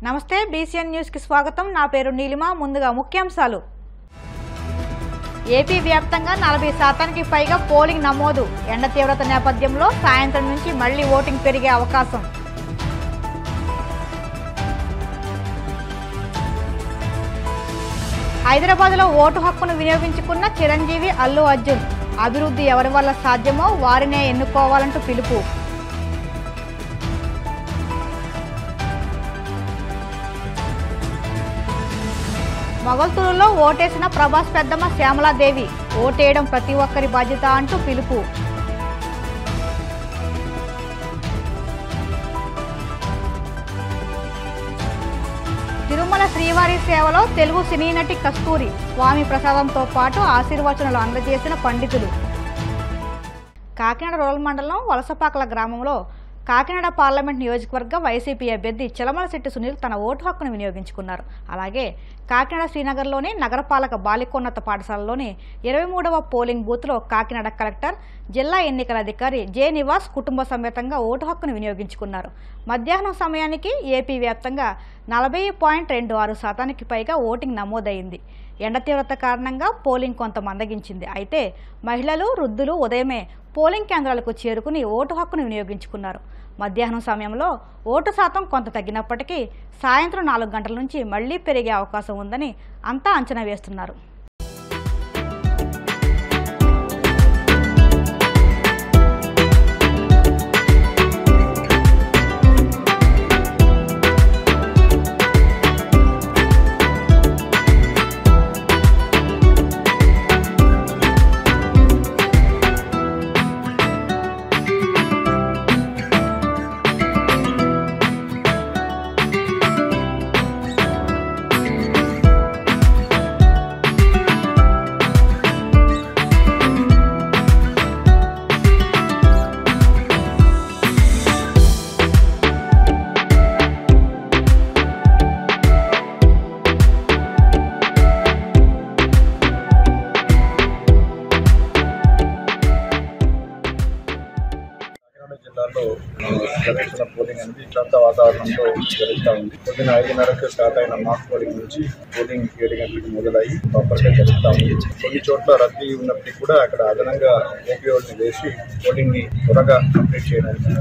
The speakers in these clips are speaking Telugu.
నమస్తే బీసీఎన్ న్యూస్ కి స్వాగతం। నా పేరు నీలిమ। ముందుగా ముఖ్యాంశాలు। ఏపీ వ్యాప్తంగా 40% పైగా పోలింగ్ నమోదు। ఎండ తీవ్రత నేపథ్యంలో సాయంత్రం నుంచి మళ్లీ ఓటింగ్ పెరిగే అవకాశం। హైదరాబాద్లో ఓటు హక్కును వినియోగించుకున్న చిరంజీవి అల్లు అర్జున్। అభివృద్ధి ఎవరి వల్ల సాధ్యమో వారినే ఎన్నుకోవాలంటూ పిలుపు। మొగల్తూరులో ఓటేసిన ప్రభాస్ పెద్దమ్మ శ్యామలాదేవి। ఓటేయడం ప్రతి ఒక్కరి బాధ్యత అంటూ పిలుపు। తిరుమల శ్రీవారి సేవలో తెలుగు సినీ నటి కస్తూరి। స్వామి ప్రసాదంతో పాటు ఆశీర్వచనాలు అందజేసిన పండితులు। కాకినాడ రూరల్ మండలం వలసపాకల గ్రామంలో కాకినాడ పార్లమెంట్ నియోజకవర్గ వైసీపీ అభ్యర్థి చలమలశెట్టి సునీల్ తన ఓటు హక్కును వినియోగించుకున్నారు। అలాగే కాకినాడ శ్రీనగర్లోని నగరపాలక బాలికోన్నత పాఠశాలలోని 23వ పోలింగ్ బూత్లో కాకినాడ కలెక్టర్, జిల్లా ఎన్నికల అధికారి జె నివాస్ కుటుంబ సమేతంగా ఓటు హక్కును వినియోగించుకున్నారు। మధ్యాహ్నం సమయానికి ఏపీ వ్యాప్తంగా 40.26% పైగా ఓటింగ్ నమోదైంది। ఎండ తీవ్రత కారణంగా పోలింగ్ కొంత మందగించింది। అయితే మహిళలు, వృద్ధులు ఉదయమే పోలింగ్ కేంద్రాలకు చేరుకుని ఓటు హక్కును వినియోగించుకున్నారు। మధ్యాహ్నం సమయంలో ఓటు శాతం కొంత తగ్గినప్పటికీ సాయంత్రం 4 గంటల నుంచి మళ్లీ పెరిగే అవకాశం ఉందని అంతా అంచనా వేస్తున్నారు। జిల్లాలో జరుగుతున్న పోలింగ్ అనేది శాంత వాతావరణంలో జరుగుతూ ఉంది। పొద్దున 5:30కు స్టార్ట్ అయిన మాక్ పోలింగ్ నుంచి పోలింగ్ 7 గంటలకు మొదలయ్యి ప్రాపర్గా జరుగుతూ ఉంది। కొన్ని చోట్ల రద్దీ ఉన్నప్పటికీ కూడా అక్కడ అదనంగా ఓపీఓల్ని వేసి పోలింగ్ ని త్వరగా కంప్లీట్ చేయడానికి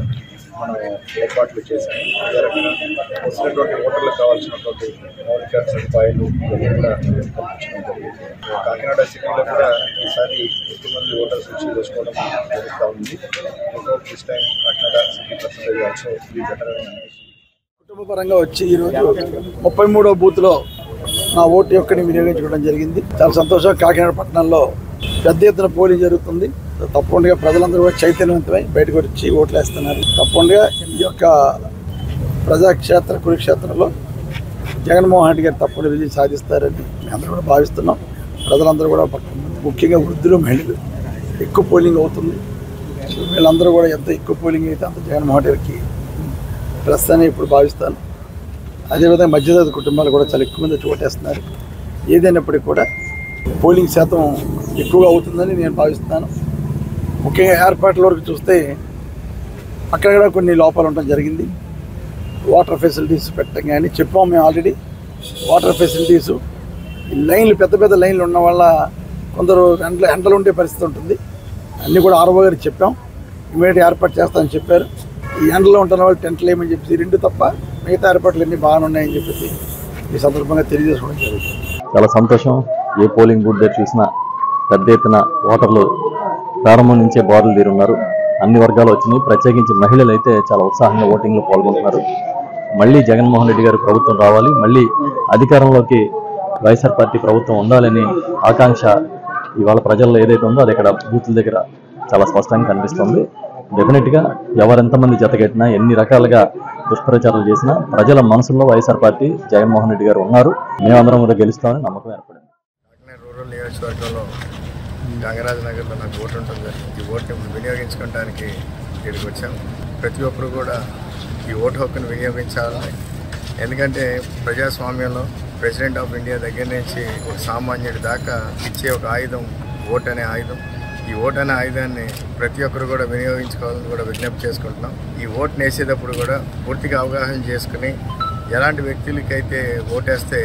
మనం ఏర్పాట్లు చేశాము। అదే రకంగా వచ్చినటువంటి ఓటర్లకు కావాల్సినటువంటి మౌలిక సదుపాయాలు కూడా కల్పించడం జరిగింది। కాకినాడ సిటీలో కూడా ఈసారి ఎక్కువ మంది ఓటర్స్ వచ్చి వేసుకోవడం జరుగుతూ ఉంది। This time Kakinada city percentage also ఇది బెటర్। కుటుంబ పరంగా వచ్చి ఈరోజు 33వ బూత్లో నా ఓటు యొక్కని వినియోగించుకోవడం జరిగింది। చాలా సంతోషం। కాకినాడ పట్టణంలో పెద్ద ఎత్తున పోలింగ్ జరుగుతుంది। తప్పకుండా ప్రజలందరూ కూడా చైతన్యవంతమై బయటకు వచ్చి ఓట్లు వేస్తున్నారు। తప్పకుండా ఈ యొక్క ప్రజాక్షేత్ర కురుక్షేత్రంలో జగన్మోహన్ రెడ్డి గారు తప్పకుండా విజయం సాధిస్తారని మేమందరూ కూడా భావిస్తున్నాం। ప్రజలందరూ కూడా ముఖ్యంగా వృద్ధులు, మహిళలు ఎక్కువ పోలింగ్ అవుతుంది। వీళ్ళందరూ కూడా ఎంత ఎక్కువ పోలింగ్ అయితే అంత జగన్మోహన్ రెడ్డికి ప్లస్ అని ఇప్పుడు భావిస్తాను। అదేవిధంగా మధ్యతరగతి కుటుంబాలు కూడా చాలా ఎక్కువ మంది వచ్చి ఓటేస్తున్నారు। ఏదైనప్పటికీ కూడా పోలింగ్ శాతం ఎక్కువగా అవుతుందని నేను భావిస్తున్నాను। ముఖ్యంగా ఏర్పాట్ల వరకు చూస్తే అక్కడ కొన్ని లోపాలు ఉండడం జరిగింది। వాటర్ ఫెసిలిటీస్ పెట్టడం కానీ చెప్పాము మేము ఆల్రెడీ। వాటర్ ఫెసిలిటీసు లైన్లు పెద్ద పెద్ద లైన్లు ఉన్న వల్ల కొందరు ఎండలు ఉండే పరిస్థితి ఉంటుంది। అన్నీ కూడా ఆర్ఓ గారికి చెప్పాం, ఇమీడియట్ ఏర్పాటు చేస్తామని చెప్పారు। ఈ ఎండలో ఉంటున్న వాళ్ళు టెంట్లు ఏమని చెప్పేసి 2 తప్ప మిగతా ఏర్పాట్లు అన్నీ బాగానే ఉన్నాయని చెప్పేసి ఈ సందర్భంగా తెలియజేసుకోవడం జరుగుతుంది। చాలా సంతోషం। ఏ పోలింగ్ బూత్ దగ్గర చూసినా పెద్ద ఎత్తున ఓటర్లు ప్రారంభం నుంచే బారులు తీరున్నారు। అన్ని వర్గాలు వచ్చినాయి। ప్రత్యేకించి మహిళలు అయితే చాలా ఉత్సాహంగా ఓటింగ్లో పాల్గొంటున్నారు। మళ్ళీ జగన్మోహన్ రెడ్డి గారు ప్రభుత్వం రావాలి, మళ్ళీ అధికారంలోకి వైఎస్ఆర్ పార్టీ ప్రభుత్వం ఉండాలని ఆకాంక్ష ఇవాళ ప్రజల్లో ఏదైతే ఉందో అది ఇక్కడ బూత్ల దగ్గర చాలా స్పష్టంగా కనిపిస్తుంది। డెఫినెట్గా ఎవరెంతమంది జతగట్టినా, ఎన్ని రకాలుగా దుష్ప్రచారాలు చేసినా ప్రజల మనసుల్లో వైఎస్ఆర్ పార్టీ, జగన్మోహన్ రెడ్డి గారు ఉన్నారు। మేమందరం కూడా గెలుస్తామని నమ్మకం ఏర్పడింది। కాకినాడ రూరల్ నియోజకవర్గంలో గంగరాజ నగర్లో నాకు ఓటు ఉంటుంది। ఈ ఓటుని వినియోగించుకోవడానికి ఇక్కడికి వచ్చాం। ప్రతి ఒక్కరు కూడా ఈ ఓటు హక్కును వినియోగించాలని, ఎందుకంటే ప్రజాస్వామ్యంలో ప్రెసిడెంట్ ఆఫ్ ఇండియా దగ్గర నుంచి ఒక సామాన్యుడి దాకా ఇచ్చే ఒక ఆయుధం ఓటు అనే ఆయుధం। ఈ ఓటు అనే ఆయుధాన్ని ప్రతి ఒక్కరు కూడా వినియోగించుకోవాలని కూడా విజ్ఞప్తి చేసుకుంటున్నాం। ఈ ఓటుని వేసేటప్పుడు కూడా పూర్తిగా అవగాహన చేసుకుని ఎలాంటి వ్యక్తులకైతే ఓటేస్తే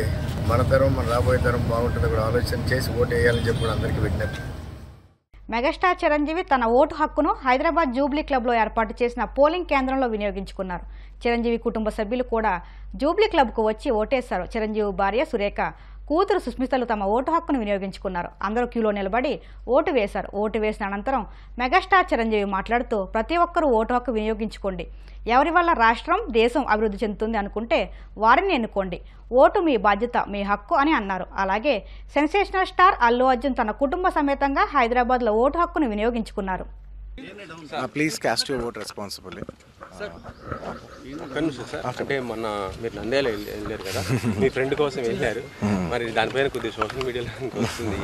మన తరం మన రాబోయే తరం బాగుంటుందో కూడా ఆలోచన చేసి ఓటు వేయాలని చెప్పి అందరికీ విజ్ఞప్తి. మెగాస్టార్ చిరంజీవి తన ఓటు హక్కును హైదరాబాద్ జూబ్లీ క్లబ్లో ఏర్పాటు చేసిన పోలింగ్ కేంద్రంలో వినియోగించుకున్నారు. చిరంజీవి కుటుంబ సభ్యులు కూడా జూబ్లీ క్లబ్కు వచ్చి ఓటేశారు. చిరంజీవి భార్య సురేఖ, కూతురు సుస్మితలు తమ ఓటు హక్కును వినియోగించుకున్నారు. అందరూ క్యూలో నిలబడి ఓటు వేశారు. ఓటు వేసిన అనంతరం మెగాస్టార్ చిరంజీవి మాట్లాడుతూ ప్రతి ఒక్కరూ ఓటు హక్కు వినియోగించుకోండి. ఎవరి వల్ల రాష్ట్రం దేశం అభివృద్ధి చెందుతుంది అనుకుంటే వారిని ఎన్నుకోండి. ఓటు మీ బాధ్యత, మీ హక్కు అని అన్నారు. అలాగే సెన్సేషనల్ స్టార్ అల్లు అర్జున్ తన కుటుంబ సమేతంగా హైదరాబాద్లో ఓటు హక్కును వినియోగించుకున్నారు. Please cost your vote responsibly. అంటే మొన్న మీరు నంద్యాల వెళ్ళారు కదా, మీ ఫ్రెండ్ కోసం వెళ్ళారు, మరి దానిపైన కొద్దిగా సోషల్ మీడియాలో వస్తుంది.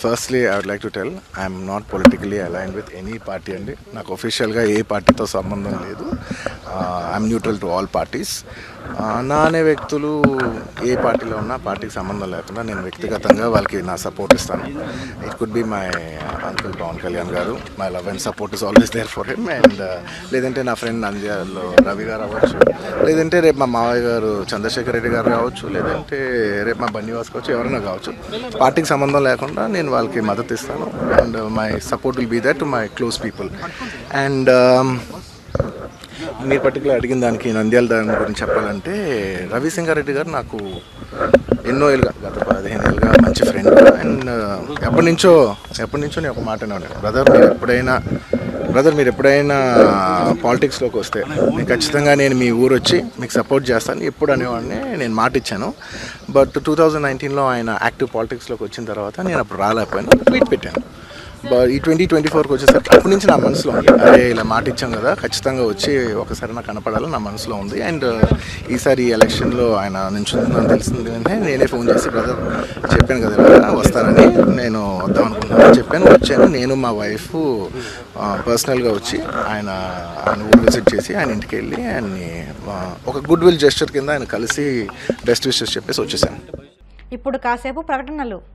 Firstly I would like to tell I'm not politically aligned with any party అండి. నాకు ఒఫిషియల్గా ఏ పార్టీతో సంబంధం లేదు. I'm neutral to all parties. నా అనే వ్యక్తులు ఏ పార్టీలో ఉన్నా పార్టీకి సంబంధం లేకుండా నేను వ్యక్తిగతంగా వాళ్ళకి నా సపోర్ట్ ఇస్తాను. It could be my uncle Pawan Kalyan గారు. My love and support is always there for him. And లేదంటే నా ఫ్రెండ్ నంద్యాలలో రవి గారు అవ్వచ్చు, లేదంటే రేపు మా మావయ్య గారు చంద్రశేఖర్ రెడ్డి గారు కావచ్చు, లేదంటే రేపు మా బన్నివాస్ కావచ్చు, ఎవరైనా కావచ్చు. పార్టీకి సంబంధం లేకుండా నేను వాళ్ళకి మద్దతు ఇస్తాను. And my support will be that to my close people. And మీరు పర్టికులర్ అడిగిన దానికి నంద్యాల దాని గురించి చెప్పాలంటే, రవిశంకర్ రెడ్డి గారు నాకు ఎన్నో ఏళ్ళుగా, గత 15 ఏళ్ళుగా మంచి ఫ్రెండ్. అండ్ ఎప్పటి నుంచో నేను ఒక మాట అనేవాడిని, బ్రదర్ మీరు ఎప్పుడైనా పాలిటిక్స్లోకి వస్తే నేను ఖచ్చితంగా మీ ఊరు వచ్చి మీకు సపోర్ట్ చేస్తాను ఎప్పుడు అనేవాడిని. నేను మాట ఇచ్చాను. బట్ 2019లో ఆయన యాక్టివ్ పాలిటిక్స్లోకి వచ్చిన తర్వాత నేను అప్పుడు రాలేకపోయాను, ట్వీట్ పెట్టాను. ఈ 2024కి వచ్చేసరికి అప్పటి నుంచి నా మనసులో ఉంది, అరే ఇలా మాట ఇచ్చాం కదా, ఖచ్చితంగా వచ్చి ఒకసారి నాకు కనపడాలని నా మనసులో ఉంది. అండ్ ఈసారి ఈ ఎలక్షన్లో ఆయన నించుందని తెలిసింది వెంటనే నేనే ఫోన్ చేసి, బ్రదర్ చెప్పాను కదా వస్తానని, నేను వద్దాం అనుకున్నాను చెప్పాను. వచ్చాను. నేను మా వైఫ్ పర్సనల్గా వచ్చి ఆయన ఊరు విజిట్ చేసి ఆయన ఇంటికి వెళ్ళి ఆయన్ని ఒక గుడ్ విల్ జెస్చర్ కింద ఆయన కలిసి బెస్ట్ విషెస్ చెప్పేసి వచ్చేసాను. ఇప్పుడు కాసేపు ప్రకటనలు.